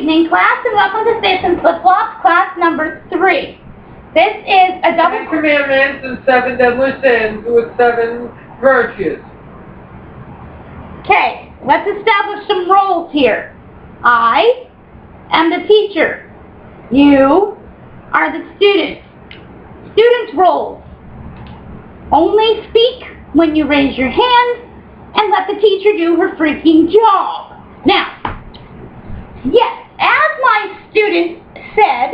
evening, class, and welcome to Sticks and Flip-Flops, class number 3. This is a double... 10 commandments and 7 deadly sins with 7 virtues. Okay, let's establish some roles here. I am the teacher. You are the student. Student's roles. Only speak when you raise your hand and let the teacher do her freaking job. Now, yes, as my student said,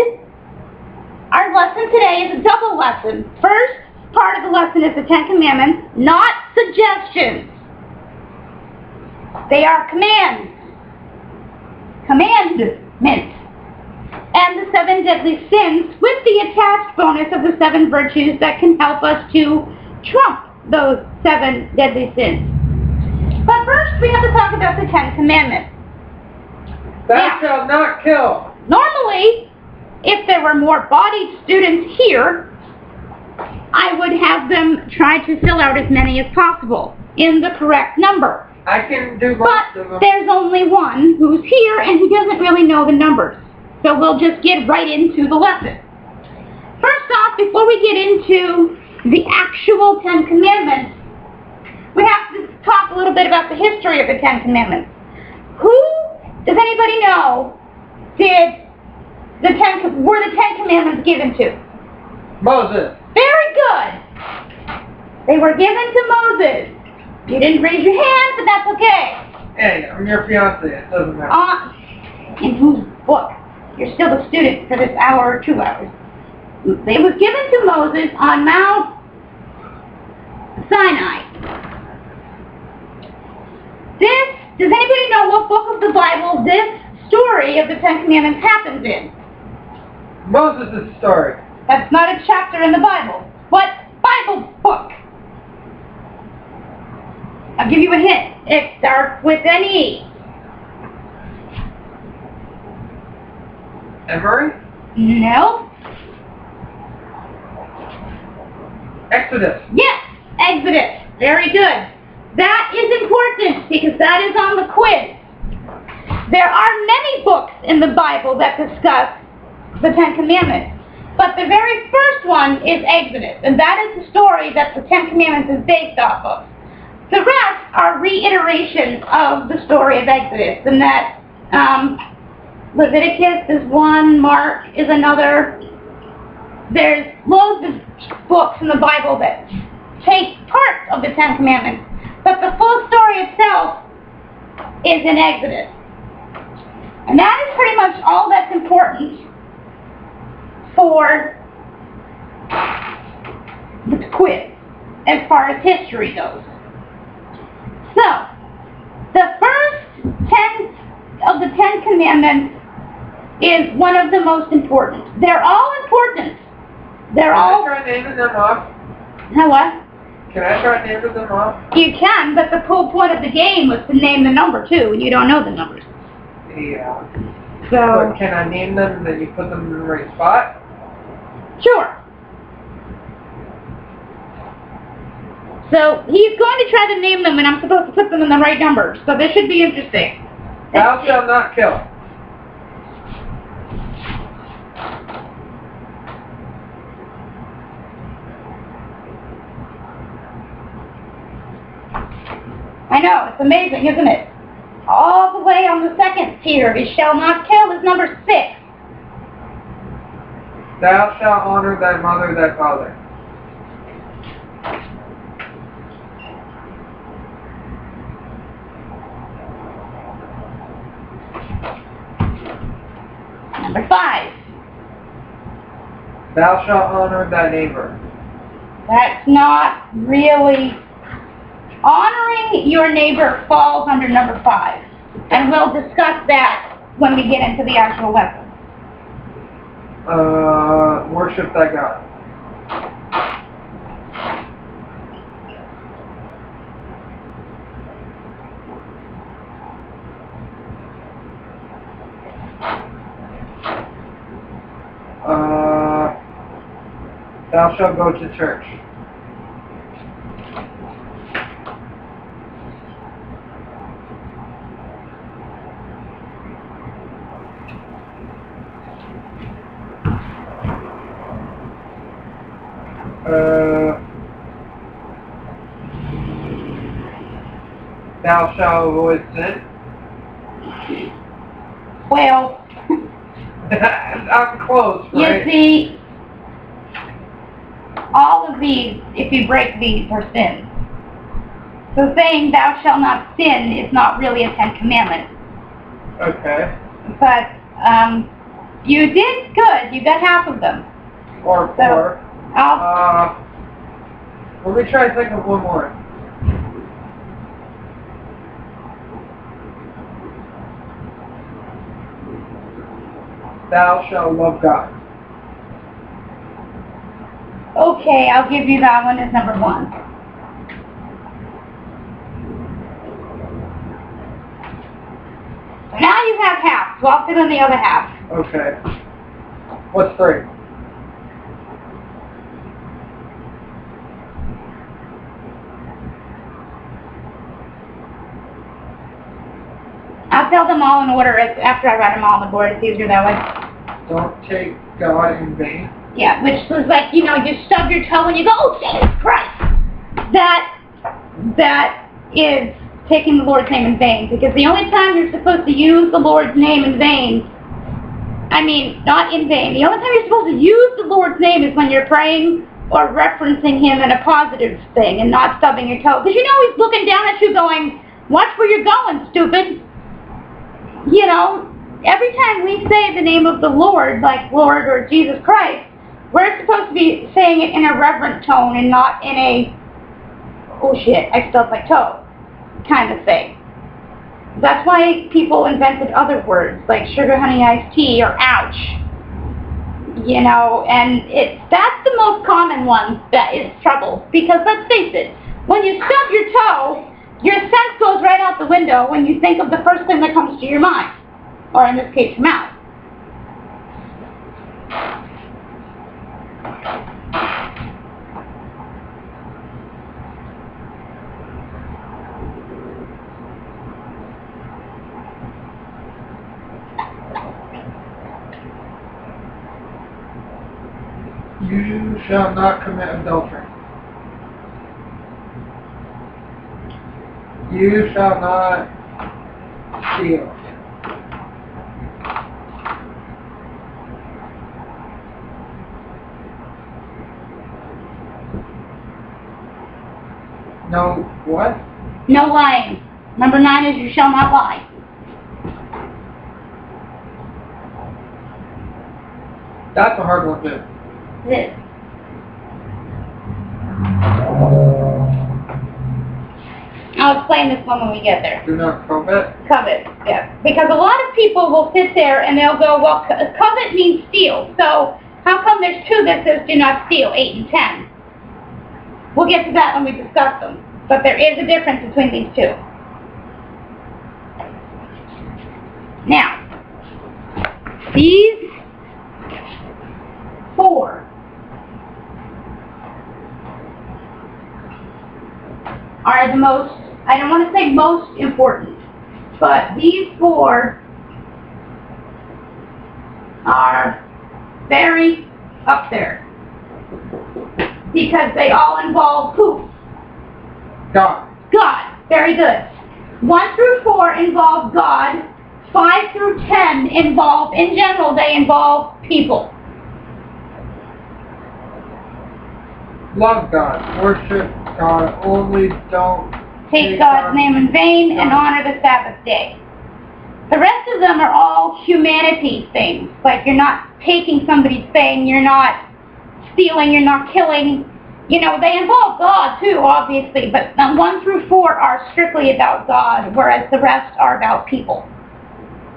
our lesson today is a double lesson. First part of the lesson is the 10 Commandments, not suggestions. They are commands. Commandments. And the 7 deadly sins with the attached bonus of the 7 virtues that can help us to trump those 7 deadly sins. But first we have to talk about the 10 Commandments. Thou shalt not kill. Normally, if there were more bodied students here, I would have them try to fill out as many as possible in the correct number. I can do most of them. But there's only one who's here and he doesn't really know the numbers. So we'll just get right into the lesson. First off, before we get into the actual 10 Commandments, we have to talk a little bit about the history of the 10 Commandments. Does anybody know, were the 10 Commandments given to? Moses. Very good. They were given to Moses. You didn't raise your hand, but that's okay. Hey, I'm your fiance. It doesn't matter. In whose book? You're still a student for this hour or 2 hours. They was given to Moses on Mount Sinai. Does anybody know what book of the Bible this story of the 10 Commandments happens in? Moses' story. That's not a chapter in the Bible. What Bible book? I'll give you a hint. It starts with an E. Emory? No. Exodus. Yes, Exodus. Very good. That is important because that is on the quiz. There are many books in the Bible that discuss the 10 Commandments, but the very first one is Exodus, and that is the story that the 10 Commandments is based off of. The rest are reiterations of the story of Exodus, and that Leviticus is one, Mark is another. There's loads of books in the Bible that take parts of the 10 Commandments, but the full story itself is in Exodus. And that is pretty much all that's important for the quiz as far as history goes. So, the first 10 of the 10 Commandments is one of the most important. They're all important. They're all... Can I try naming them off? Now what? Can I try naming them off? You can, but the whole point of the game was to name the number too, and you don't know the numbers. Yeah. So... But can I name them and then you put them in the right spot? Sure. So, he's going to try to name them, and I'm supposed to put them in the right numbers. So this should be interesting. Thou shalt not kill. I know, it's amazing, isn't it? All the way on the second tier, he shall not kill is number 6. Thou shalt honor thy mother, thy father. Number 5. Thou shalt honor thy neighbor. That's not really... Honoring your neighbor falls under number 5. And we'll discuss that when we get into the actual lesson. Worship thy God. Thou shalt go to church. Thou shalt avoid sin. Well, I'm close, right? you see, all of these, if you break these, are sins. So saying thou shalt not sin is not really a Ten Commandment. Okay. But you did good. You got half of them. Or So, four. I'll, Let me try to think of one more. Thou shalt love God. okay, I'll give you that one as number 1. Now you have half, so I'll fill in the other half. Okay. What's 3? I'll fill them all in order after I write them all on the board. It's easier that way. Don't take God in vain. Yeah, which was like, you stub your toe and you go, oh, Jesus Christ! That is taking the Lord's name in vain, because the only time you're supposed to use the Lord's name in vain, not in vain, the only time you're supposed to use the Lord's name is when you're praying or referencing Him in a positive thing and not stubbing your toe. Because He's looking down at you going, watch where you're going, stupid. Every time we say the name of the Lord, like Lord or Jesus Christ, we're supposed to be saying it in a reverent tone and not in a, oh shit, I stubbed my toe kind of thing. That's why people invented other words like sugar honey iced tea or ouch. And that's the most common one that is trouble. Because let's face it, when you stub your toe, your sense goes right out the window when you think of the first thing that comes to your mind. Or in this case, your mouth. You shall not commit adultery. You shall not steal. No what? No lying. Number 9 is you shall not lie. That's a hard one too. It is. I'll explain this one when we get there. Do not covet. Covet, yeah. Because a lot of people will sit there and they'll go, well, covet means steal. So how come there's 2 that says do not steal, 8 and 10? We'll get to that when we discuss them. But there is a difference between these 2. Now, these 4 are the most, I don't want to say most important, but these 4 are very up there. Because they all involve who? God. God. Very good. 1 through 4 involve God. 5 through 10 involve, in general, they involve people. Love God. Worship God. Only don't Take God's name in vain and honor the Sabbath day. The rest of them are all humanity things. Like you're not taking somebody's thing, you're not stealing, you're not killing. They involve God too, obviously, but 1 through 4 are strictly about God, whereas the rest are about people.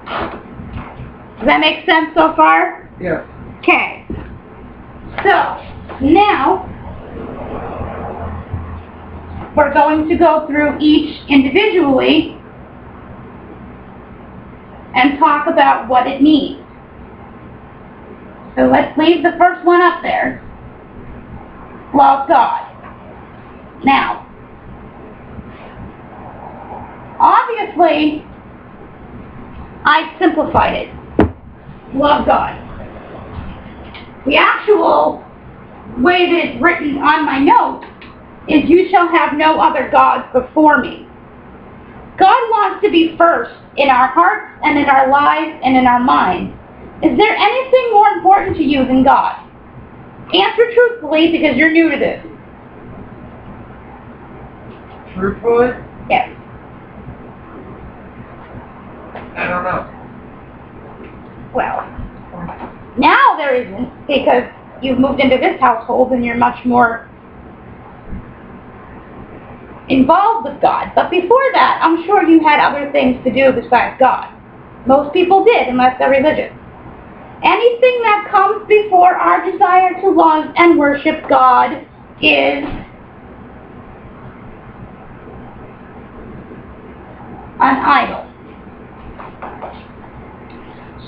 Does that make sense so far? Yes. Okay. So, now, we're going to go through each individually and talk about what it means. So let's leave the first one up there. Love God. Now, obviously, I simplified it. Love God. The actual way that it's written on my notes is you shall have no other gods before me. God wants to be first in our hearts and in our lives and in our minds. Is there anything more important to you than God? Answer truthfully because you're new to this. Truthfully? Yes. I don't know. Well, now there isn't because you've moved into this household and you're much more involved with God. But before that, I'm sure you had other things to do besides God. Most people did, unless they're religious. Anything that comes before our desire to love and worship God is an idol.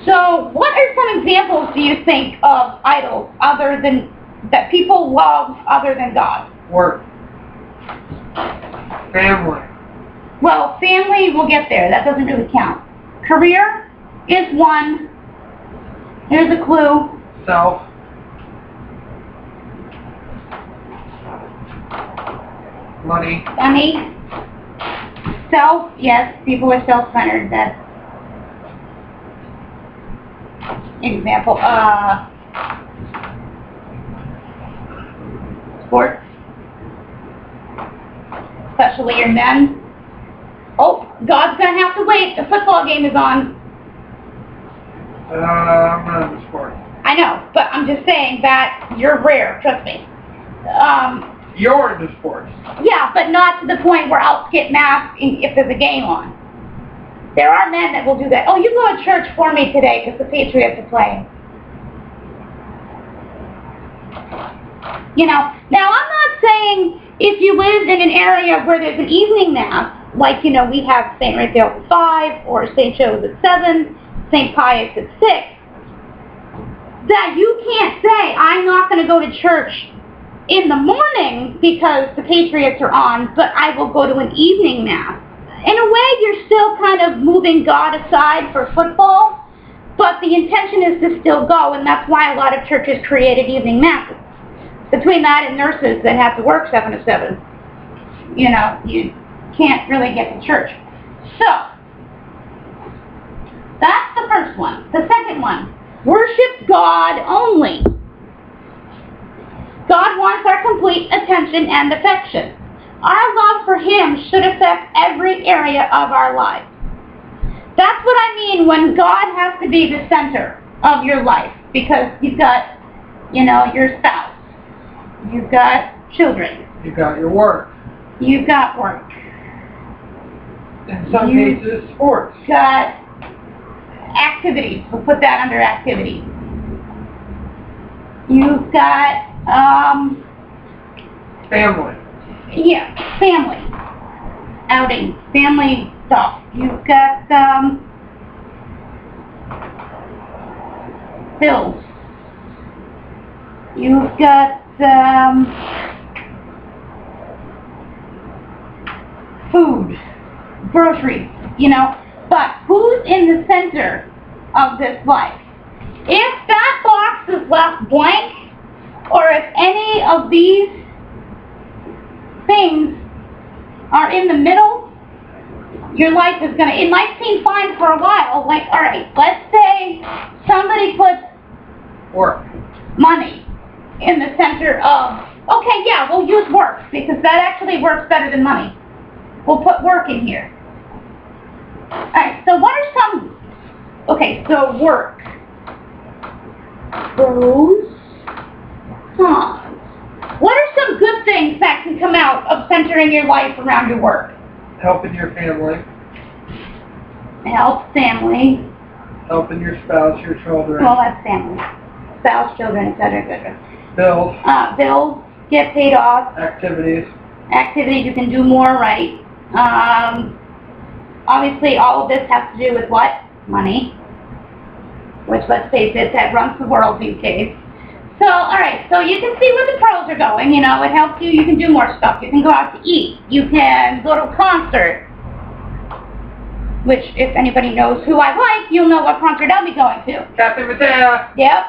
So, what are some examples, do you think, of idols other than that people love other than God? Work. Family. Well, family, we'll get there. That doesn't really count. Career is one. Here's a clue. Self. Money. Money. Self, yes, people are self-centered. That's example. Sports. Especially your men. Oh, God's gonna have to wait. The football game is on. I'm not in the sport. I know, but I'm just saying that you're rare, trust me. You're into sports. Yeah, but not to the point where I'll skip mass if there's a game on. There are men that will do that. Oh, you go to church for me today because the Patriots are playing. You know, now I'm not saying if you live in an area where there's an evening mass, like, you know, we have St. Raphael's at 5 or St. Joe's at 7, St. Pius at 6, that you can't say, I'm not going to go to church in the morning because the Patriots are on, but I will go to an evening mass. In a way, you're still kind of moving God aside for football, but the intention is to still go, and that's why a lot of churches created evening masses. Between that and nurses that have to work 7 to 7, you know, you can't really get to church. So, that's the first one. The second one, worship God only. God wants our complete attention and affection. Our love for Him should affect every area of our lives. That's what I mean when God has to be the center of your life, because you've got, you know, your spouse. You've got children. You got your work. You've got work. In some cases, sports. You've got activities. We'll put that under activities. You've got, family. Yeah, family. Outing. Family stuff. You've got, bills. You've got, food, groceries, you know, but who's in the center of this life? If that box is left blank, or if any of these things are in the middle, your life is gonna, it might seem fine for a while, like, alright, let's say somebody puts Work. money in the center of, okay, yeah, we'll use work, because that actually works better than money. We'll put work in here. Alright, so what are some, okay, so work. Pros, cons. What are some good things that can come out of centering your life around your work? Helping your family. Help, family. Helping your spouse, your children. Well, that's family. Spouse, children, etc., etc. Bills. Bills get paid off. Activities. Activities you can do more, right? Obviously, all of this has to do with what? Money. Which, let's face it, that runs the world these days. So, alright, so you can see where the pros are going, you know, it helps you, you can do more stuff. You can go out to eat. You can go to a concert. Which, if anybody knows who I like, you'll know what concert I'll be going to. Captain Mateo. Yep.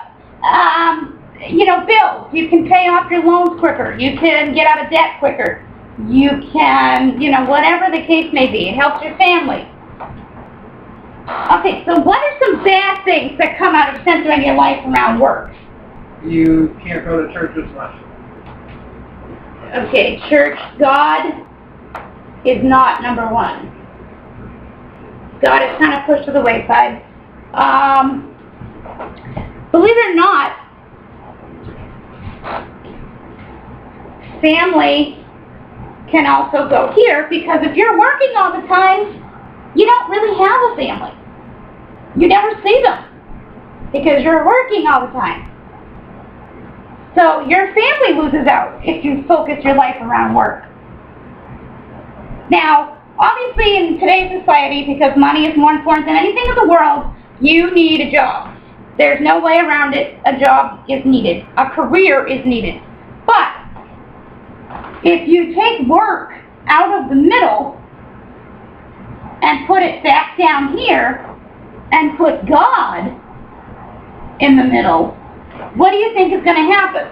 bills. You can pay off your loans quicker. You can get out of debt quicker. You can, whatever the case may be. It helps your family. Okay, so what are some bad things that come out of centering your life around work? You can't go to church as much. Okay, church, God is not number one. God is kind of pushed to the wayside. Believe it or not, family can also go here, because if you're working all the time, you don't really have a family. You never see them because you're working all the time. So your family loses out if you focus your life around work. Now, obviously in today's society, because money is more important than anything in the world, you need a job. There's no way around it. A job is needed. A career is needed. But if you take work out of the middle and put it back down here and put God in the middle, what do you think is going to happen?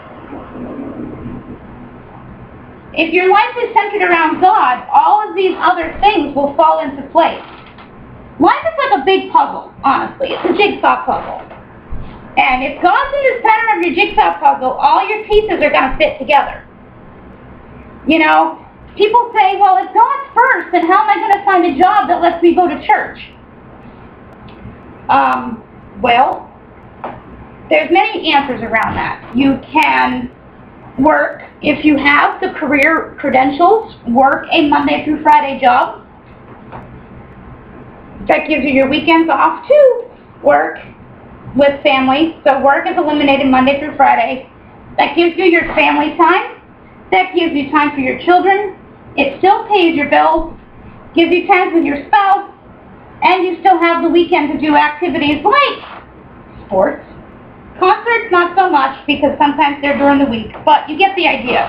If your life is centered around God, all of these other things will fall into place. Life is like a big puzzle, honestly. It's a jigsaw puzzle. And if God's in the center of your jigsaw puzzle, all your pieces are going to fit together. People say, well, if God's first, then how am I going to find a job that lets me go to church? Well, there's many answers around that. You can work, if you have the career credentials, work a Monday through Friday job. That gives you your weekends off to work with family. So work is eliminated Monday through Friday. That gives you your family time. That gives you time for your children. It still pays your bills, gives you time with your spouse, and you still have the weekend to do activities like sports. Concerts, not so much, because sometimes they're during the week, but you get the idea.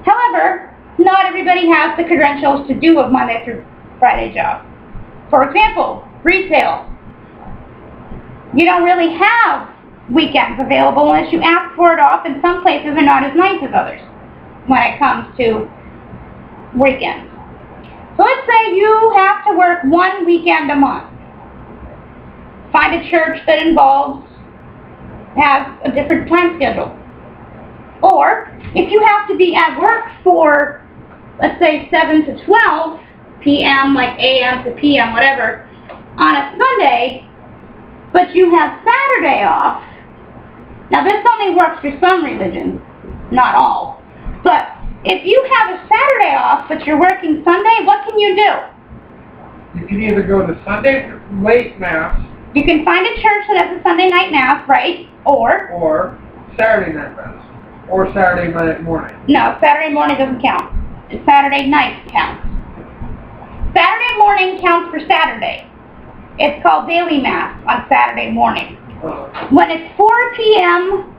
However, not everybody has the credentials to do a Monday through Friday job. For example, retail. You don't really have weekends available unless you ask for it off, and some places are not as nice as others when it comes to weekends. So let's say you have to work one weekend a month. Find a church that has a different time schedule. Or if you have to be at work for, let's say, 7 to 12 p.m., like a.m. to p.m., whatever, on a Sunday, but you have Saturday off. Now this only works for some religions, not all. But if you have a Saturday off, but you're working Sunday, what can you do? You can either go to Sunday late Mass. You can find a church that has a Sunday night Mass, right? Or Saturday night Mass. Or Saturday morning. No, Saturday morning doesn't count. Saturday night counts. Saturday morning counts for Saturday. It's called daily Mass on Saturday morning. When it's 4 p.m.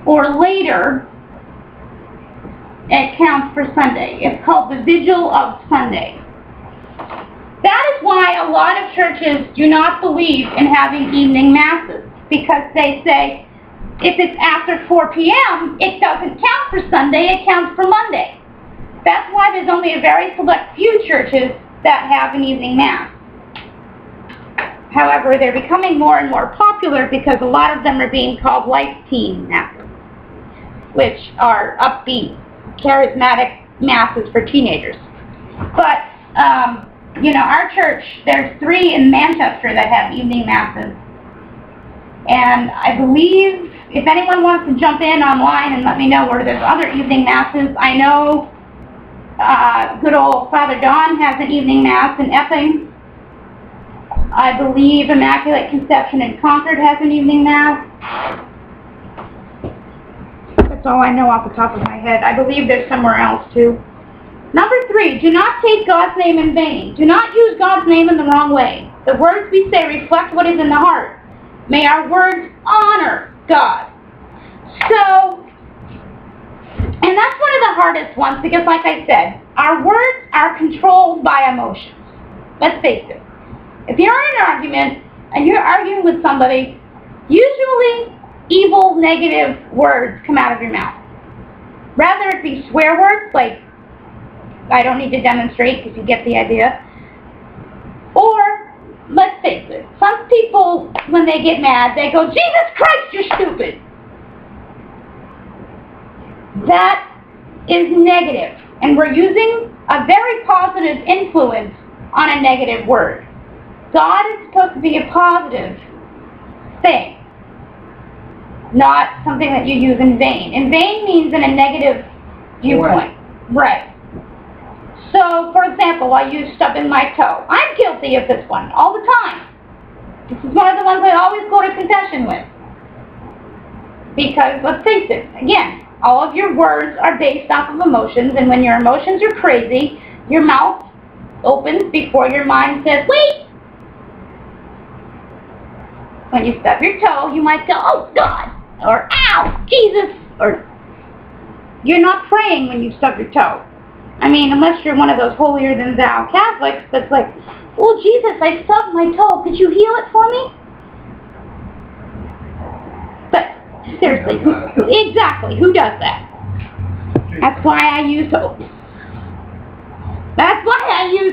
or later, it counts for Sunday. It's called the Vigil of Sunday. That is why a lot of churches do not believe in having evening masses, because they say if it's after 4 p.m., it doesn't count for Sunday, it counts for Monday. That's why there's only a very select few churches that have an evening mass. However, they're becoming more and more popular because a lot of them are being called life team masses, which are upbeat, charismatic masses for teenagers. But, our church, there's 3 in Manchester that have evening masses. And I believe, if anyone wants to jump in online and let me know where there's other evening masses, I know good old Father Don has an evening mass in Epping. I believe Immaculate Conception in Concord has an evening mass. That's all I know off the top of my head. I believe there's somewhere else too. Number 3, do not take God's name in vain. Do not use God's name in the wrong way. The words we say reflect what is in the heart. May our words honor God. So, and that's one of the hardest ones because, like I said, our words are controlled by emotions. Let's face it. If you're in an argument and you're arguing with somebody, usually evil, negative words come out of your mouth. Rather it be swear words, like, I don't need to demonstrate because you get the idea. Or, let's face it, some people, when they get mad, they go, Jesus Christ, you're stupid. That is negative, and we're using a very positive influence on a negative word. God is supposed to be a positive thing, not something that you use in vain. In vain means in a negative viewpoint. Right. So, for example, I use stubbing my toe. I'm guilty of this one all the time. This is one of the ones I always go to confession with. Because, let's face it, again, all of your words are based off of emotions, and when your emotions are crazy, your mouth opens before your mind says, wait! When you stub your toe, you might go, oh God, or ow, Jesus, or you're not praying when you stub your toe. I mean, unless you're one of those holier-than-thou Catholics that's like, well, Jesus, I stubbed my toe, could you heal it for me? But, seriously, who does that? That's why I use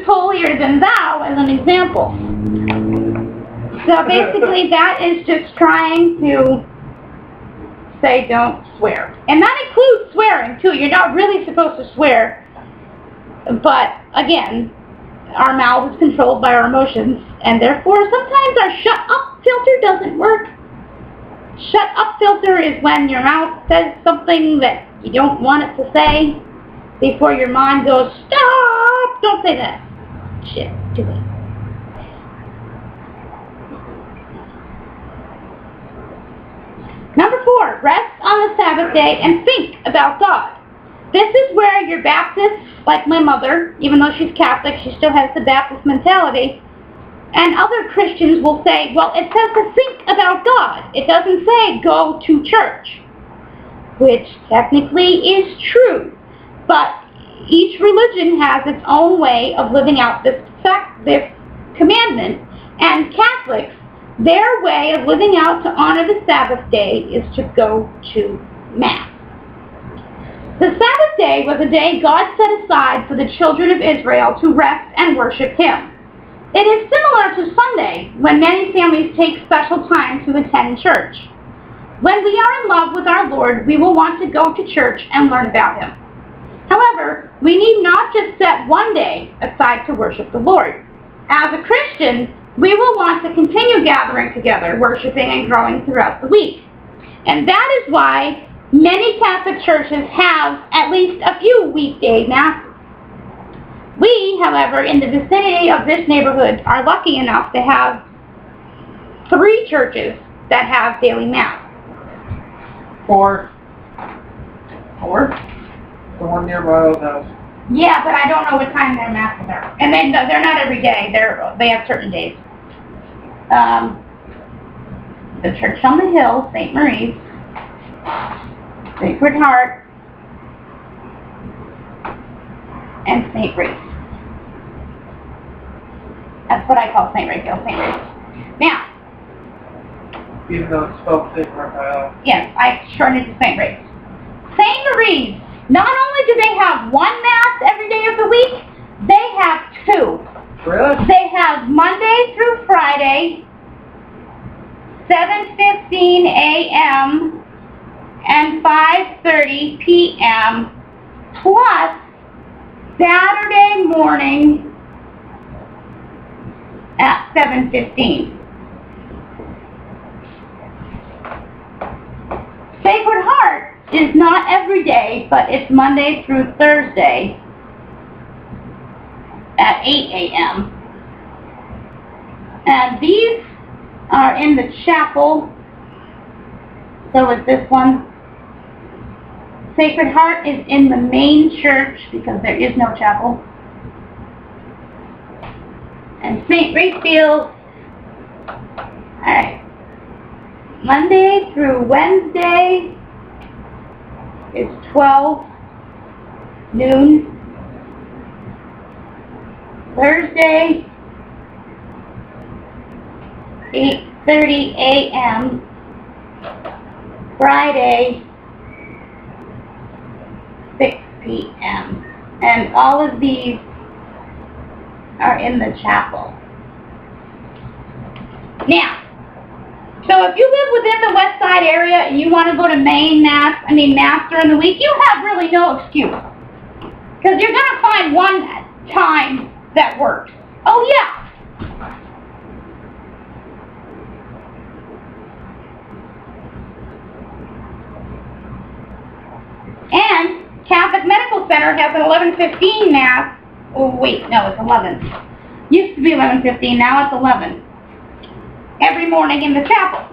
holier-than-thou as an example. So basically that is just trying to say don't swear. And that includes swearing too. You're not really supposed to swear. But again, our mouth is controlled by our emotions, and therefore sometimes our shut up filter doesn't work. Shut up filter is when your mouth says something that you don't want it to say before your mind goes, stop, don't say that. Shit, do it. Number 4, rest on the Sabbath day and think about God. This is where your Baptists, like my mother, even though she's Catholic, she still has the Baptist mentality, and other Christians will say, well, it says to think about God. It doesn't say go to church, which technically is true, but each religion has its own way of living out this commandment, and Catholics, their way of living out to honor the Sabbath day is to go to Mass. The Sabbath day was a day God set aside for the children of Israel to rest and worship Him. It is similar to Sunday, when many families take special time to attend church. When we are in love with our Lord, we will want to go to church and learn about Him. However, we need not just set one day aside to worship the Lord. As a Christian, we will want to continue gathering together, worshiping and growing throughout the week. And that is why many Catholic churches have at least a few weekday masses. We, however, in the vicinity of this neighborhood are lucky enough to have 3 churches that have daily mass. 4. 4? The one near my old house. Yeah, but I don't know what time their masses are. And they're not every day. They have certain days. The Church on the Hill, St. Marie's, Sacred Heart, and St. Ray's. That's what I call St. Ray's, St. Ray's. Now, Even though it's spelled St. yes, I shortened it to St. Ray's. St. Marie's, not only do they have one Mass every day of the week, they have 2. Really? They have Monday through Friday, 7:15 a.m. and 5:30 p.m. plus Saturday morning at 7:15. Sacred Heart is not every day, but it's Monday through Thursday at 8 a.m. And these are in the chapel. So is this one. Sacred Heart is in the main church because there is no chapel. And St. Rayfield, alright, Monday through Wednesday is 12 noon. Thursday, 8:30 a.m. Friday, 6 p.m. And all of these are in the chapel. Now, so if you live within the West Side area and you want to go to Mass during the week, you have really no excuse. Because you're going to find one time that works. Oh, yeah. And Catholic Medical Center has an 11:15 Mass. Oh, wait, no, it's 11. Used to be 11:15, now it's 11. Every morning in the chapel.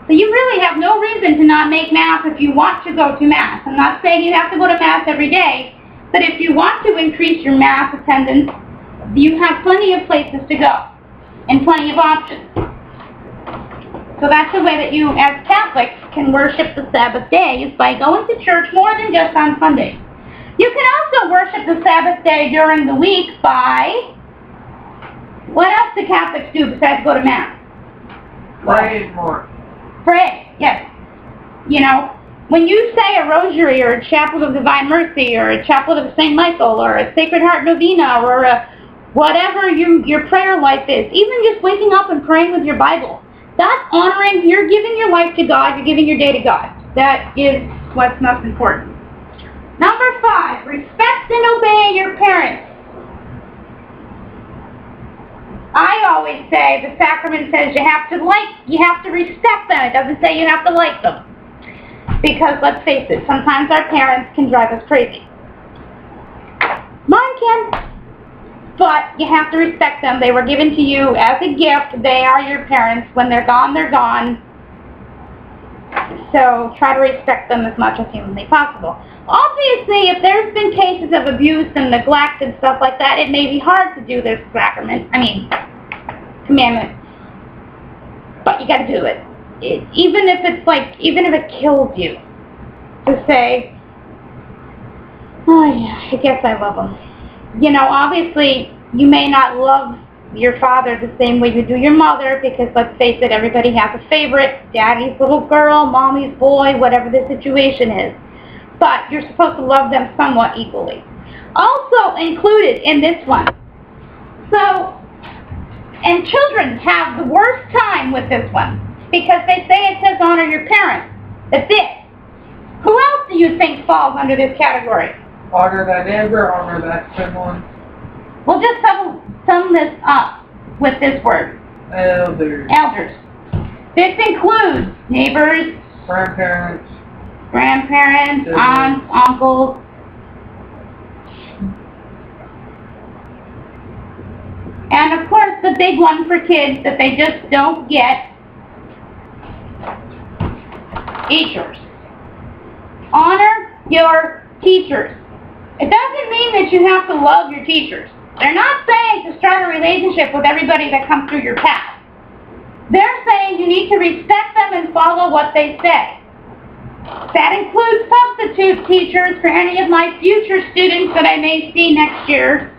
So you really have no reason to not make Mass if you want to go to Mass. I'm not saying you have to go to Mass every day, but if you want to increase your Mass attendance, you have plenty of places to go and plenty of options. So that's the way that you, as Catholics, can worship the Sabbath day, is by going to church more than just on Sunday. You can also worship the Sabbath day during the week by... What else do Catholics do besides go to Mass? Pray more. Pray, yes. You know, when you say a rosary or a chaplet of Divine Mercy or a chaplet of St. Michael or a Sacred Heart Novena or a whatever your prayer life is, even just waking up and praying with your Bible, that's honoring, you're giving your life to God, you're giving your day to God. That is what's most important. Number 5, respect and obey your parents. I always say the sacrament says you have to respect them. It doesn't say you have to like them. Because let's face it, sometimes our parents can drive us crazy. Mine can. But you have to respect them. They were given to you as a gift. They are your parents. When they're gone, they're gone. So try to respect them as much as humanly possible. Obviously, if there's been cases of abuse and neglect and stuff like that, it may be hard to do this commandment. But you got to do it. Even if it kills you, to say, oh yeah, I guess I love them. You know, obviously, you may not love your father the same way you do your mother, because let's face it, everybody has a favorite, daddy's little girl, mommy's boy, whatever the situation is. But you're supposed to love them somewhat equally. Also included in this one. So, and children have the worst time with this one, because they say it says honor your parents. That's it. Who else do you think falls under this category? Honor thy neighbor, honor thy sibling. We'll just sum this up with this word. Elders. Elders. This includes neighbors, Grandparents. Aunts, uncles. And of course the big one for kids that they just don't get, teachers. Honor your teachers. It doesn't mean that you have to love your teachers. They're not saying to start a relationship with everybody that comes through your path. They're saying you need to respect them and follow what they say. That includes substitute teachers for any of my future students that I may see next year.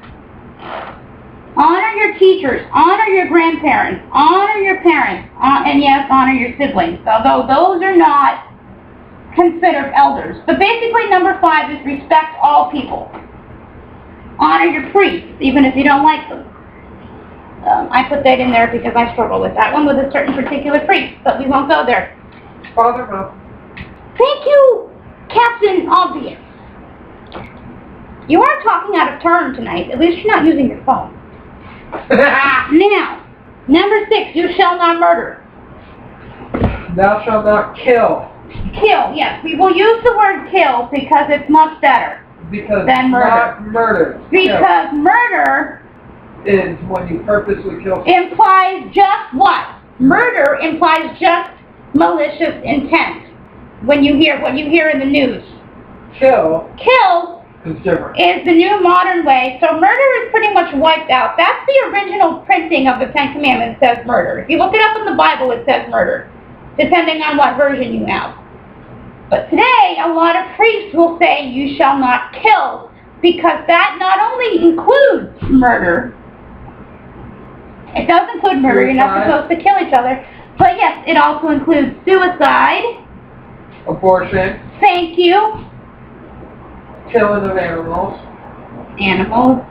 Honor your teachers, honor your grandparents, honor your parents, and yes, honor your siblings, although those are not considered elders. But basically, number 5 is respect all people. Honor your priests, even if you don't like them. I put that in there because I struggle with that one with a certain particular priest, but we won't go there. Father Will. Thank you, Captain Obvious. You are talking out of turn tonight. At least you're not using your phone. Now, number 6, you shall not murder. Thou shalt not kill. Kill, yes. We will use the word kill because it's much better than murder. Not murder. Because murder is when you purposely kill someone. Implies just what? Murder implies just malicious intent. When you hear what you hear in the news. Kill is different. Is the new modern way. So murder is pretty much wiped out. That's the original printing of the 10 Commandments, says murder. If you look it up in the Bible, it says murder, depending on what version you have. But today, a lot of priests will say you shall not kill, because that not only includes murder, it does include murder, you're not supposed to kill each other, But yes, it also includes suicide. Abortion. Thank you. Killing of animals. Animals.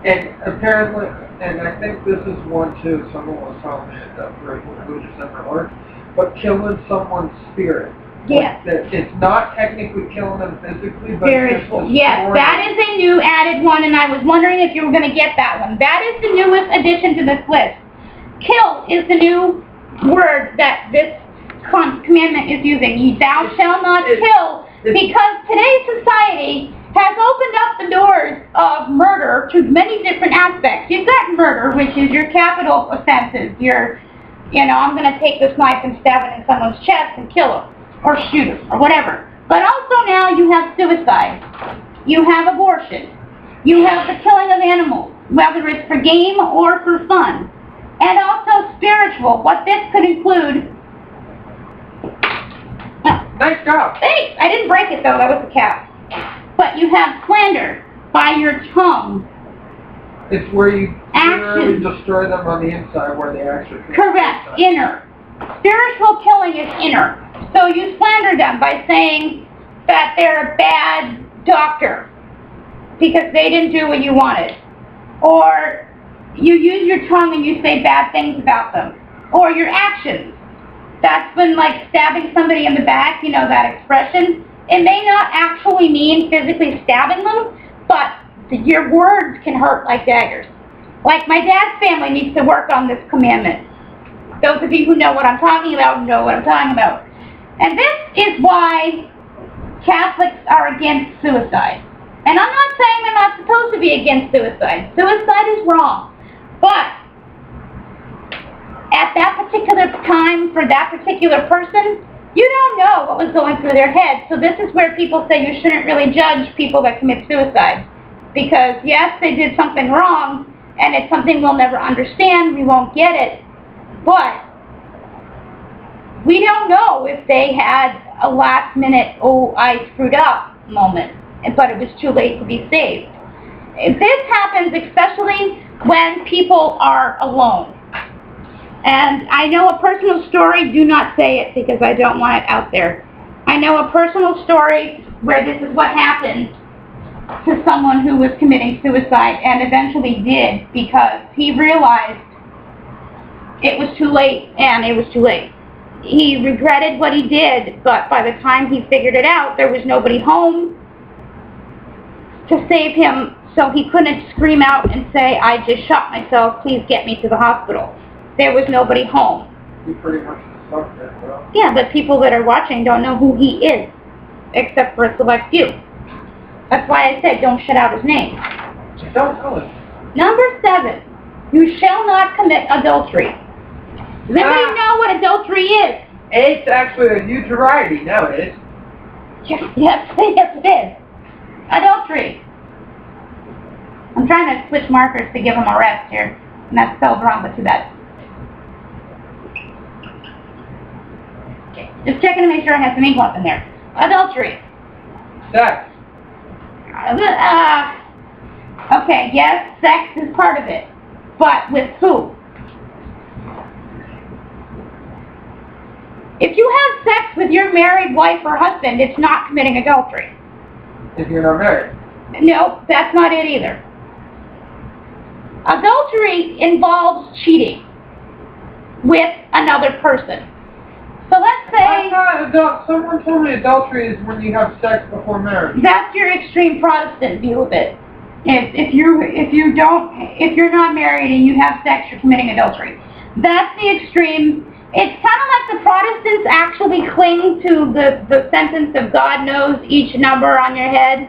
And apparently, and I think this is one too, someone was telling me that for Buddhist never worked, but killing someone's spirit. Yes. That it's not technically killing them physically, but Spiritual. it's Yes, that is a new added one, and I was wondering if you were going to get that one. That is the newest addition to this list. Kill is the new word that this commandment is using. Thou shalt not kill, because today's society has opened up the doors of murder to many different aspects. You've got murder, which is your capital offenses. I'm going to take this knife and stab it in someone's chest and kill them, or shoot them, or whatever. But also now you have suicide. You have abortion. You have the killing of animals, whether it's for game or for fun. And also spiritual. What this could include. Nice job. Thanks. I didn't break it though. That was the cat. But you have slander by your tongue. It's where you Action. literally destroy them on the inside, where they actually. Correct. Inner. Spiritual killing is inner. So you slander them by saying that they're a bad doctor because they didn't do what you wanted. Or you use your tongue and you say bad things about them. Or your actions. That's when, like, stabbing somebody in the back, you know that expression. It may not actually mean physically stabbing them, but your words can hurt like daggers. Like, my dad's family needs to work on this commandment. Those of you who know what I'm talking about know what I'm talking about. And this is why Catholics are against suicide. And I'm not saying they're not supposed to be against suicide. Suicide is wrong. But at that particular time, for that particular person, you don't know what was going through their head. So this is where people say you shouldn't really judge people that commit suicide. Because yes, they did something wrong, and it's something we'll never understand, we won't get it. But we don't know if they had a last minute, oh, I screwed up moment, but it was too late to be saved. This happens especially when people are alone. And I know a personal story, do not say it because I don't want it out there. I know a personal story where this is what happened to someone who was committing suicide and eventually did because he realized it was too late and it was too late. He regretted what he did, but by the time he figured it out, there was nobody home to save him, so he couldn't scream out and say, I just shot myself, please get me to the hospital. There was nobody home. You pretty much stuck there, bro. Yeah, but people that are watching don't know who he is, except for a select few. That's why I said don't shut out his name. Don't tell him. Number 7, you shall not commit adultery. Does anybody know what adultery is? It's actually a huge variety nowadays. Yes, it is. Adultery. I'm trying to switch markers to give them a rest here. And that's spelled wrong, but too bad. Okay, just checking to make sure I have some ink left in there. Adultery. Sex. Okay, yes, sex is part of it. But with who? If you have sex with your married wife or husband, it's not committing adultery. If you're not married. No, that's not it either. Adultery involves cheating with another person. So let's say... Someone told me adultery is when you have sex before marriage. That's your extreme Protestant view of it. If you're not married and you have sex, you're committing adultery. That's the extreme. It's kind of like the Protestants actually cling to the sentence of God knows each number on your head.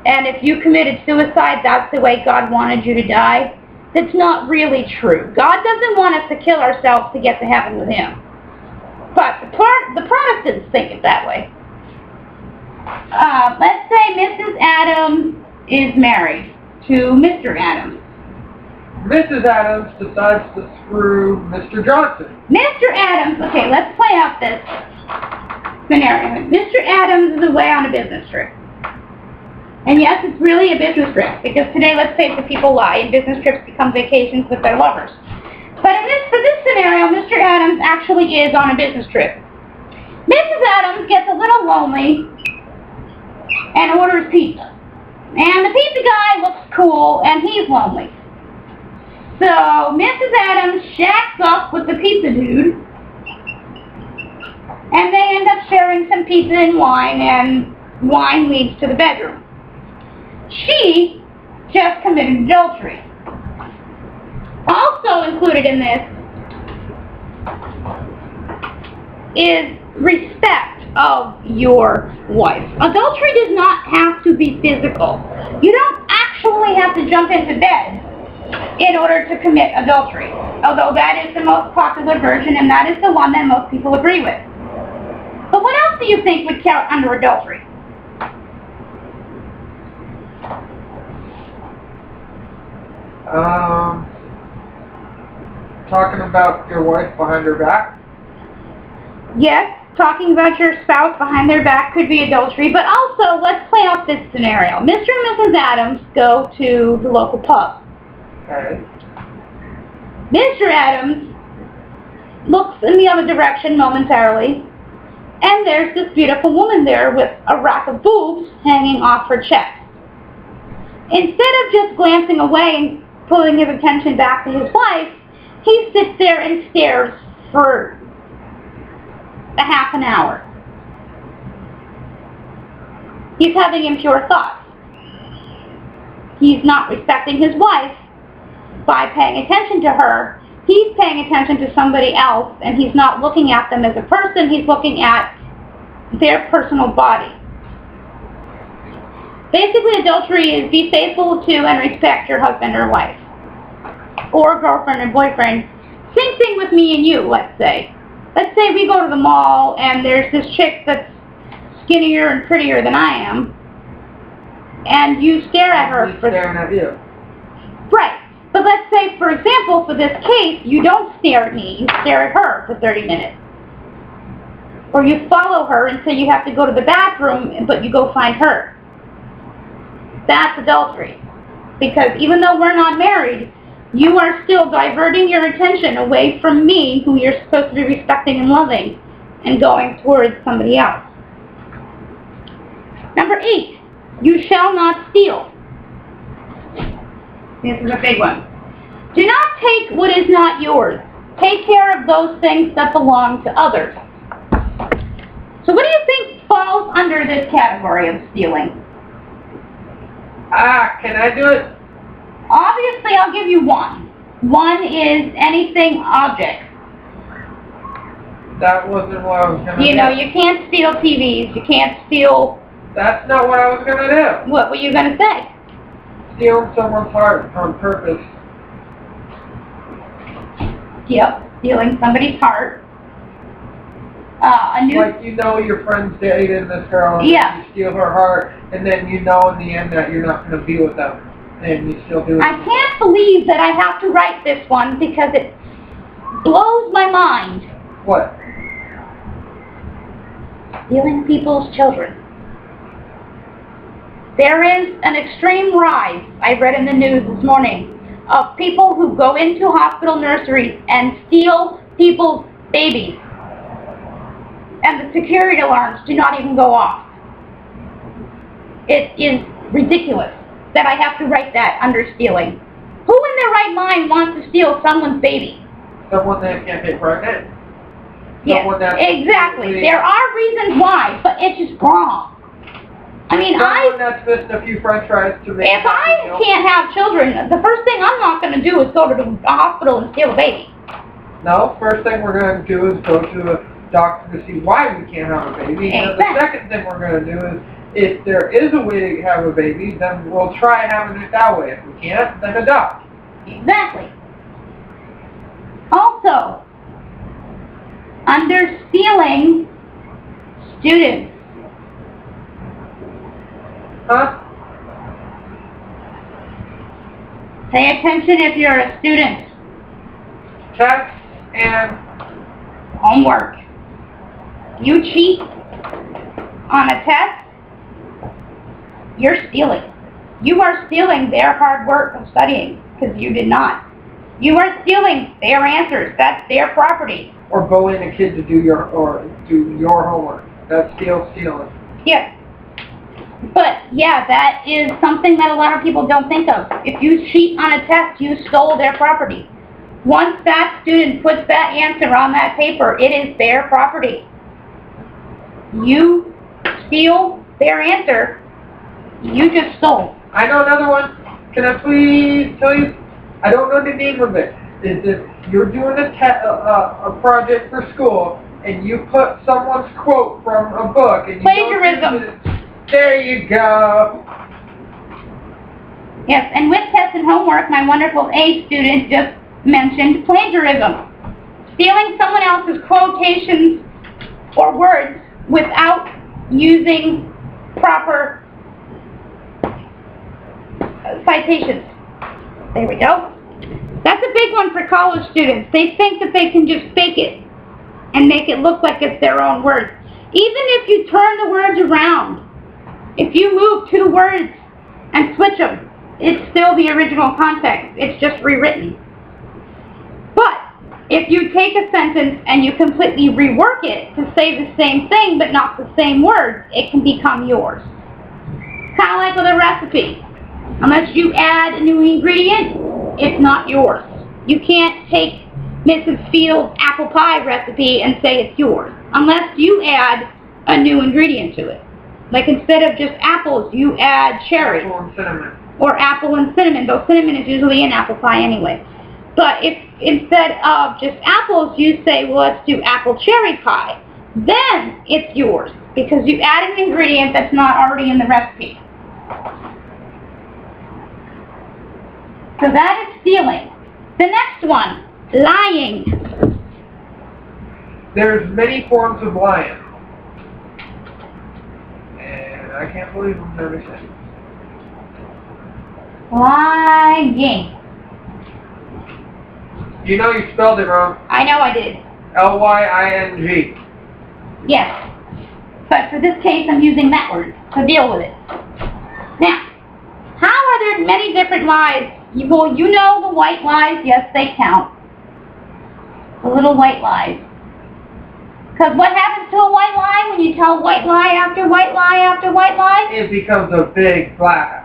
And if you committed suicide, that's the way God wanted you to die. That's not really true. God doesn't want us to kill ourselves to get to heaven with Him. But the Protestants think it that way. Let's say Mrs. Adams is married to Mr. Adams. Mrs. Adams decides to screw Mr. Johnson. Mr. Adams, okay, let's play out this scenario. Mr. Adams is away on a business trip. And yes, it's really a business trip, because today, let's face it, people lie, and business trips become vacations with their lovers. But for this scenario, Mr. Adams actually is on a business trip. Mrs. Adams gets a little lonely and orders pizza. And the pizza guy looks cool, and he's lonely. So Mrs. Adams shacks up with the pizza dude, and they end up sharing some pizza and wine leads to the bedroom. She just committed adultery. Also included in this is respect of your wife. Adultery does not have to be physical. You don't actually have to jump into bed in order to commit adultery, although that is the most popular version and that is the one that most people agree with. But what else do you think would count under adultery? Talking about your wife behind her back? Yes, talking about your spouse behind their back could be adultery, but also, let's play out this scenario. Mr. and Mrs. Adams go to the local pub. Okay. Mr. Adams looks in the other direction momentarily, and there's this beautiful woman there with a rack of boobs hanging off her chest. Instead of just glancing away and pulling his attention back to his wife, he sits there and stares for a half an hour. He's having impure thoughts. He's not respecting his wife by paying attention to her. He's paying attention to somebody else, and he's not looking at them as a person. He's looking at their personal body. Basically, adultery is be faithful to and respect your husband or wife, or girlfriend or boyfriend. Same thing with me and you, let's say. Let's say we go to the mall and there's this chick that's skinnier and prettier than I am, and you stare at her. She's staring at you. Right. But let's say, for example, for this case, you don't stare at me, you stare at her for 30 minutes. Or you follow her until you have to go to the bathroom, but you go find her. That's adultery. Because even though we're not married, you are still diverting your attention away from me, who you're supposed to be respecting and loving, and going towards somebody else. Number 8, you shall not steal. This is a big one. Do not take what is not yours. Take care of those things that belong to others. So what do you think falls under this category of stealing? Can I do it? Obviously, I'll give you one. One is anything object. That wasn't what I was going to do. You know, you can't steal TVs. You can't steal... That's not what I was going to do. What were you going to say? Stealing someone's heart on purpose. Yep, stealing somebody's heart. Like, you know your friend's dating this girl, and yeah. you steal her heart, and then you know in the end that you're not going to be with them, and you still do it. I can't believe that I have to write this one because it blows my mind. What? Stealing people's children. There is an extreme rise, I read in the news this morning, of people who go into hospital nurseries and steal people's babies. And the security alarms do not even go off. It is ridiculous that I have to write that under stealing. Who in their right mind wants to steal someone's baby? Someone that can't get pregnant? Yes, exactly. There are reasons why, but it's just wrong. I mean, someone that's missed a few french fries to make if I can't have children, the first thing I'm not going to do is go to the hospital and steal a baby. No, first thing we're going to do is go to a doctor to see why we can't have a baby. Exactly. And the second thing we're going to do is, if there is a way to have a baby, then we'll try having it that way. If we can't, then adopt. Exactly. Also, under stealing, students. Huh? Pay attention if you're a student. Tests and homework. You cheat on a test, you're stealing. You are stealing their hard work of studying, because you did not. You are stealing their answers. That's their property. Or bullying a kid to do your homework. That's stealing. Yes. But, yeah, that is something that a lot of people don't think of. If you cheat on a test, you stole their property. Once that student puts that answer on that paper, it is their property. You steal their answer, you just stole. I know another one. Can I please tell you? I don't know the name of it. Is if you're doing a project for school and you put someone's quote from a book and you Plagiarism. There you go. Yes, and with tests and homework, my wonderful A student just mentioned plagiarism. Stealing someone else's quotations or words without using proper citations. There we go. That's a big one for college students. They think that they can just fake it and make it look like it's their own words. Even if you turn the words around, if you move two words and switch them, it's still the original context. It's just rewritten. But if you take a sentence and you completely rework it to say the same thing but not the same words, it can become yours. Kind of like with a recipe. Unless you add a new ingredient, it's not yours. You can't take Mrs. Field's apple pie recipe and say it's yours, unless you add a new ingredient to it. Like instead of just apples, you add cherry. Apple and cinnamon. Or apple and cinnamon, though cinnamon is usually in apple pie anyway. But if instead of just apples, you say, well, let's do apple cherry pie, then it's yours, because you added an ingredient that's not already in the recipe. So that is stealing. The next one, lying. There's many forms of lying. And I can't believe I'm never saying. Lying. You know you spelled it wrong. I know I did. Lying. Yes. But for this case, I'm using that word, so deal with it. Now, how are there many different lies? Well, you know the white lies, yes, they count. The little white lies. Because what happens to a white lie when you tell white lie after white lie after white lie? It becomes a big white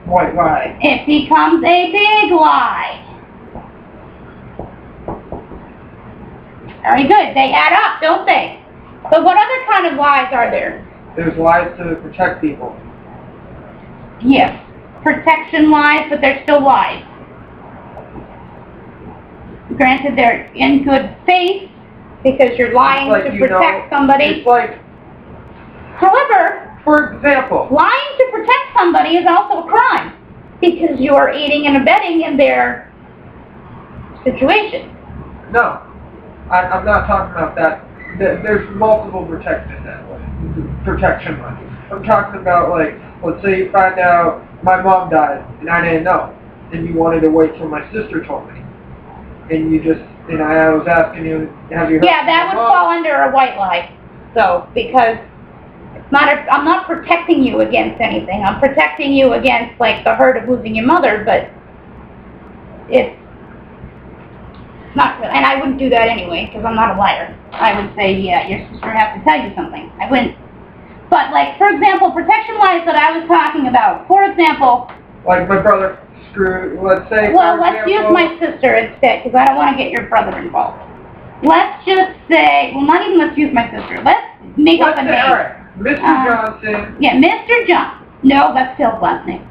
lie. It becomes a big lie. Very good. They add up, don't they? But what other kind of lies are there? There's lies to protect people. Yes. Protection lies, but they're still lies. Granted, they're in good faith, because you're lying to protect somebody. It's like, however, for example, lying to protect somebody is also a crime, because you are aiding and abetting in their situation. No, I'm not talking about that. There's multiple protection lies. I'm talking about, like, let's say you find out my mom died and I didn't know, and you wanted to wait till my sister told me, and you just, I was asking you, have you heard? Yeah, that would fall under a white lie. So, because it's not I'm not protecting you against anything. I'm protecting you against, like, the hurt of losing your mother, but it's not, and I wouldn't do that anyway, because I'm not a liar. I would say, yeah, your sister has to tell you something. I wouldn't. But, like, for example, protection lies that I was talking about. For example, like my brother screwed, let's say, well, let's use my sister instead, because I don't want to get your brother involved. Let's just say, well, not even let's use my sister. Let's make up a name. All right, Mr. Johnson. Yeah, Mr. John. No, that's Phil's last name.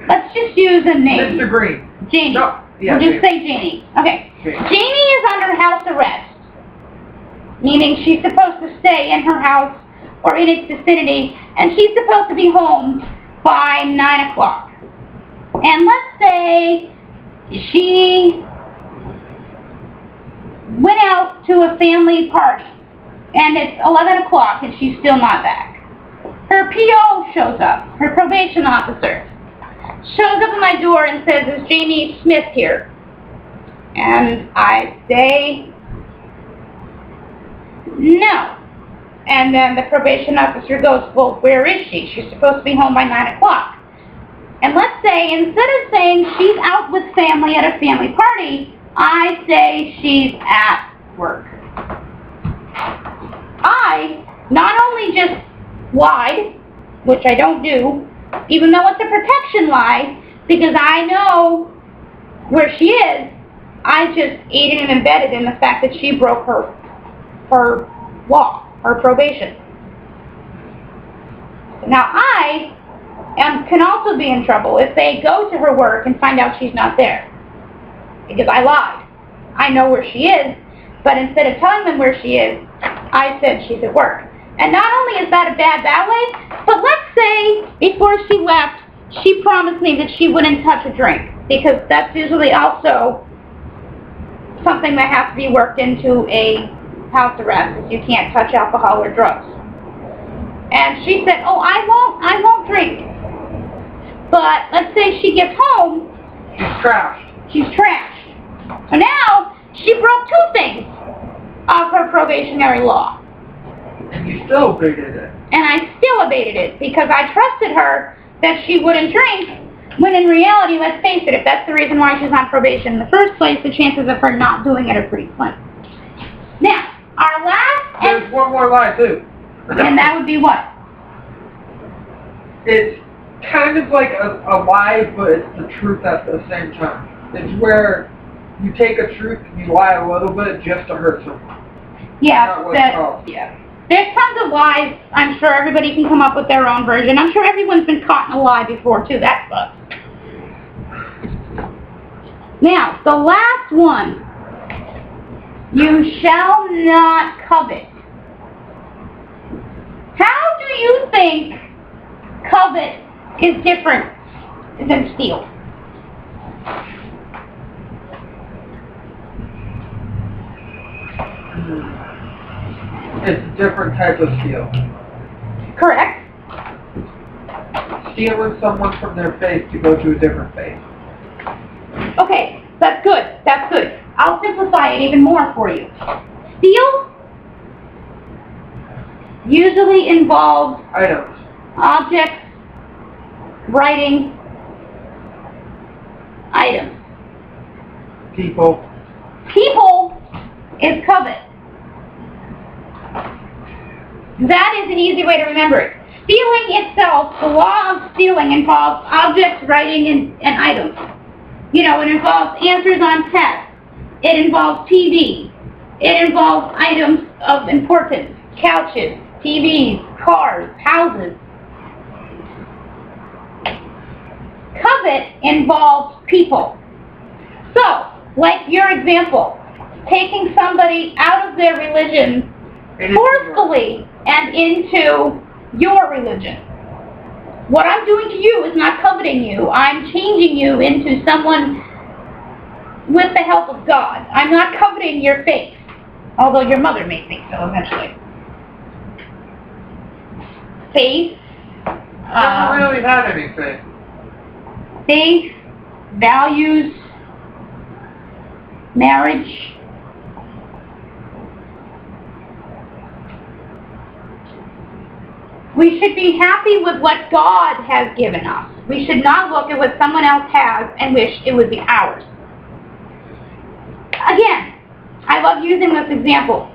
Let's just use a name. Mr. Green. Janie. No, yeah, we'll just say Janie. Okay. Janie is under house arrest, meaning she's supposed to stay in her house or in its vicinity, and she's supposed to be home by 9 o'clock. And let's say she went out to a family party, and it's 11 o'clock and she's still not back. Her PO shows up, her probation officer, shows up at my door and says, is Janie Smith here? And I say, no. And then the probation officer goes, well, where is she? She's supposed to be home by 9 o'clock. And let's say, instead of saying she's out with family at a family party, I say she's at work. I not only just lied, which I don't do, even though it's a protection lie, because I know where she is, I just aided and embedded in the fact that she broke her law, her probation. Now I can also be in trouble if they go to her work and find out she's not there, because I lied. I know where she is, but instead of telling them where she is, I said she's at work. And not only is that a bad that way, but let's say before she left, she promised me that she wouldn't touch a drink, because that's usually also something that has to be worked into a house arrest, is you can't touch alcohol or drugs. And she said, oh, I won't drink. But let's say she gets home. She's trashed. So now, she broke 2 things of her probationary law. And you still obeyed it. And I still obeyed it because I trusted her that she wouldn't drink, when in reality, let's face it, if that's the reason why she's on probation in the first place, the chances of her not doing it are pretty slim. Now, our last... There's one more lie, too. And that would be what? It's kind of like a lie, but it's the truth at the same time. It's where you take a truth and you lie a little bit just to hurt someone. Yeah, yeah. There's tons of lies. I'm sure everybody can come up with their own version. I'm sure everyone's been caught in a lie before, too. That sucks. Now, the last one. You shall not covet. How do you think covet is different than steal? It's a different type of steal. Correct. Stealing someone from their faith to go to a different faith. Okay, that's good. That's good. I'll simplify it even more for you. Steal usually involves Items. Objects, writing, items. People. People is covet. That is an easy way to remember it. Stealing itself, the law of stealing involves objects, writing, and items. You know, it involves answers on tests. It involves TV. It involves items of importance. Couches, TVs, cars, houses. Covet involves people. So, like your example, taking somebody out of their religion forcefully and into your religion. What I'm doing to you is not coveting you. I'm changing you into someone with the help of God. I'm not coveting your faith, although your mother may think so eventually. Faith. I don't really have anything. Faith, values, marriage. We should be happy with what God has given us. We should not look at what someone else has and wish it would be ours. Again, I love using this example.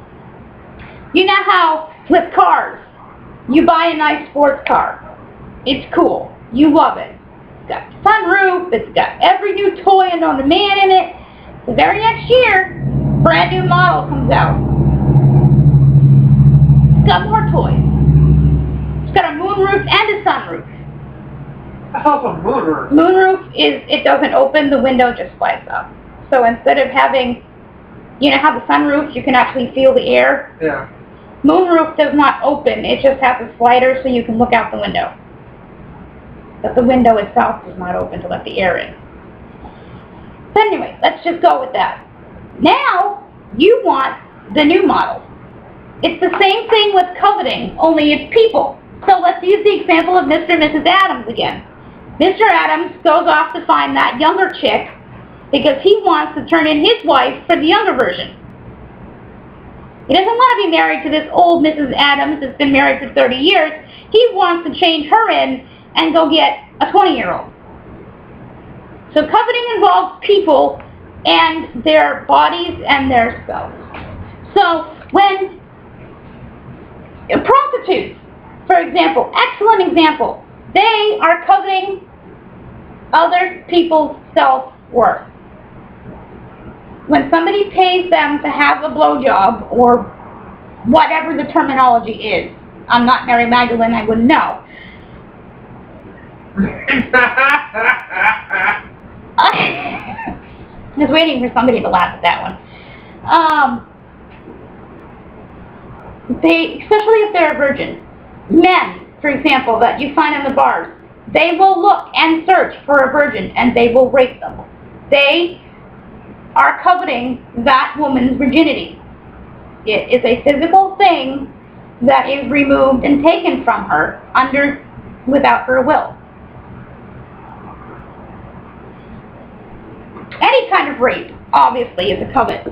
You know how with cars, you buy a nice sports car. It's cool. You love it. It's got sunroof. It's got every new toy and on the man in it. The very next year, brand new model comes out. It's got more toys. It's got a moonroof and a sunroof. How's a moonroof? Moonroof is, it doesn't open, the window just slides up. So instead of having, you know how the sunroof, you can actually feel the air? Yeah. Moonroof does not open, it just has a slider so you can look out the window. But the window itself does not open to let the air in. So anyway, let's just go with that. Now, you want the new model. It's the same thing with coveting, only it's people. So let's use the example of Mr. and Mrs. Adams again. Mr. Adams goes off to find that younger chick because he wants to turn in his wife for the younger version. He doesn't want to be married to this old Mrs. Adams that's been married for 30 years. He wants to change her in and go get a 20-year-old. So coveting involves people and their bodies and their selves. So when prostitutes, for example, excellent example, they are coveting other people's self-worth. When somebody pays them to have a blowjob, or whatever the terminology is, I'm not Mary Magdalene, I wouldn't know. I was waiting for somebody to laugh at that one. Especially if they're a virgin. Men, for example, that you find in the bars, they will look and search for a virgin and they will rape them. They are coveting that woman's virginity. It is a physical thing that is removed and taken from her without her will. Any kind of rape, obviously, is a covet.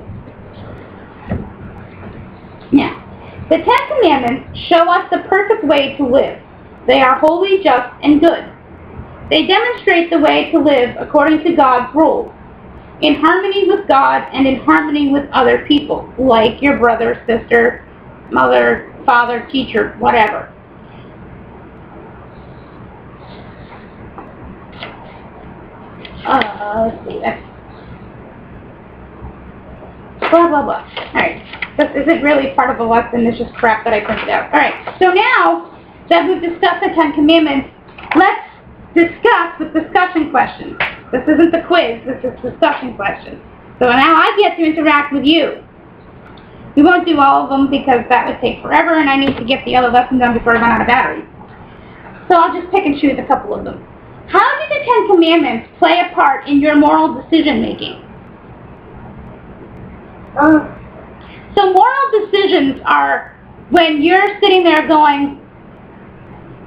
Now, the Ten Commandments show us the perfect way to live. They are holy, just, and good. They demonstrate the way to live according to God's rules, in harmony with God and in harmony with other people, like your brother, sister, mother, father, teacher, whatever. Let's see. Blah, blah, blah. Alright. This isn't really part of a lesson. It's just crap that I printed out. Alright. So now that we've discussed the Ten Commandments, let's discuss with discussion questions. This isn't the quiz. This is discussion questions. So now I get to interact with you. We won't do all of them because that would take forever and I need to get the other lesson done before I run out of battery. So I'll just pick and choose a couple of them. How do the Ten Commandments play a part in your moral decision making? So moral decisions are when you're sitting there going,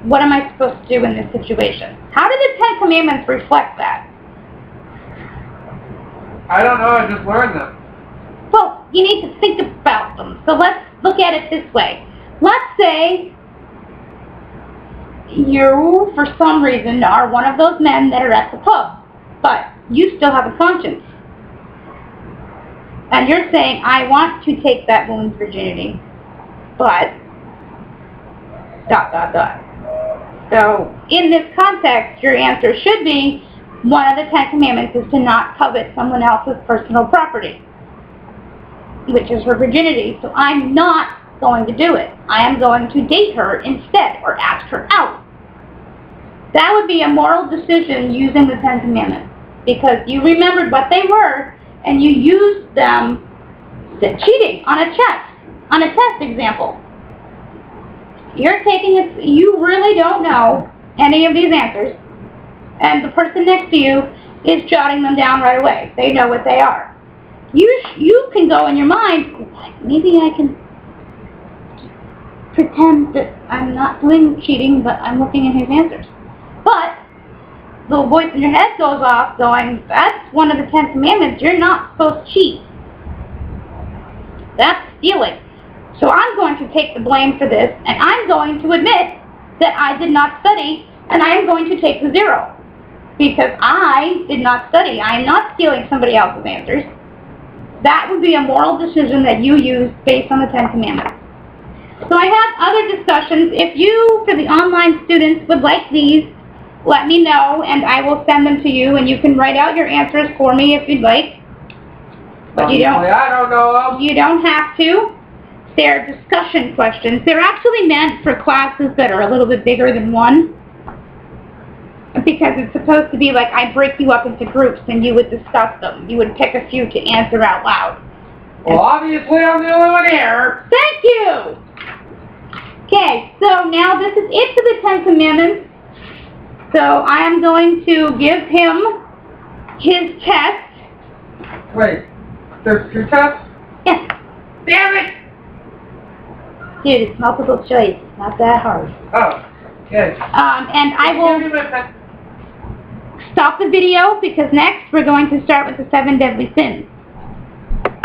what am I supposed to do in this situation? How do the Ten Commandments reflect that? I don't know, I just learned them. Well, you need to think about them. So let's look at it this way. Let's say you, for some reason, are one of those men that are at the pub, but you still have a conscience. And you're saying, I want to take that woman's virginity, but ... So, in this context, your answer should be, one of the Ten Commandments is to not covet someone else's personal property, which is her virginity. So I'm not going to do it. I am going to date her instead, or ask her out. That would be a moral decision using the Ten Commandments, because you remembered what they were, and you used them, cheating on a test example. You're taking it, you really don't know any of these answers, and the person next to you is jotting them down right away. They know what they are. You can go in your mind, maybe I can pretend that I'm not doing cheating, but I'm looking at his answers. But the little voice in your head goes off going, that's one of the Ten Commandments, you're not supposed to cheat. That's stealing. So I'm going to take the blame for this, and I'm going to admit that I did not study, and I am going to take the 0. Because I did not study. I am not stealing somebody else's answers. That would be a moral decision that you use based on the Ten Commandments. So I have other discussions. If you, for the online students, would like these, let me know, and I will send them to you, and you can write out your answers for me if you'd like. But you don't. I don't know. You don't have to. They're discussion questions. They're actually meant for classes that are a little bit bigger than one, because it's supposed to be like I break you up into groups and you would discuss them. You would pick a few to answer out loud. Well, obviously I'm the only one here. Thank you! Okay, so now this is it for the Ten Commandments. So I am going to give him his test. Wait, there's 2 tests? Yes. Damn it! Dude, it's multiple choice. It's not that hard. Oh, yes. And I will stop the video because next we're going to start with the 7 deadly sins.